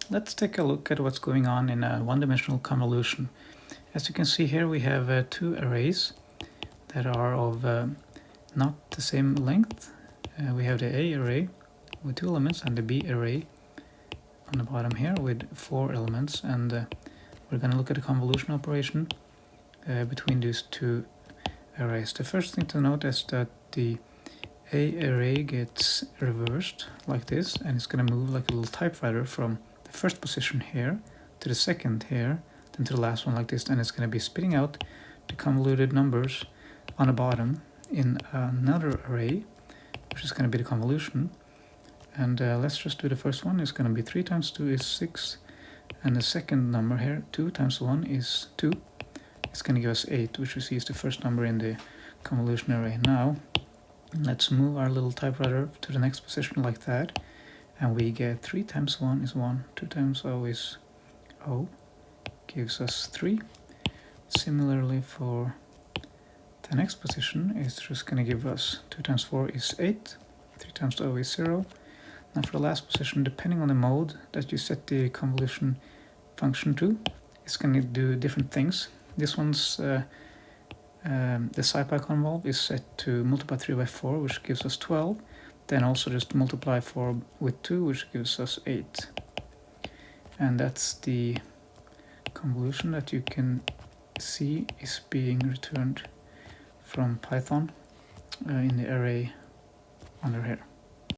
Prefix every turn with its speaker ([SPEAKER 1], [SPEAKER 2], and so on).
[SPEAKER 1] Let's take a look at what's going on in a one-dimensional convolution. As you can see here, we have two arrays that are of not the same length. We have the A array with 2 elements and the B array on the bottom here with 4 elements, and we're going to look at the convolution operation between these two arrays. The first thing to note is that the A array gets reversed like this, and it's going to move like a little typewriter from the first position here to the second here, then to the last one like this, and it's going to be spitting out the convoluted numbers on the bottom in another array, which is going to be the convolution. And let's just do the first one. It's going to be 3 times 2 is 6, and the second number here, 2 times 1 is 2. It's going to give us 8, which we see is the first number in the convolution array. Now let's move our little typewriter to the next position like that, and we get 3 times 1 is 1, 2 times 0 is 0, gives us 3. Similarly for the next position, it's just going to give us 2 times 4 is 8, 3 times 0 is 0. Now for the last position, depending on the mode that you set the convolution function to, it's going to do different things. This one's, the SciPy convolve is set to multiply 3 by 4, which gives us 12. Then also just multiply 4 with 2, which gives us 8. And that's the convolution that you can see is being returned from Python in the array under here.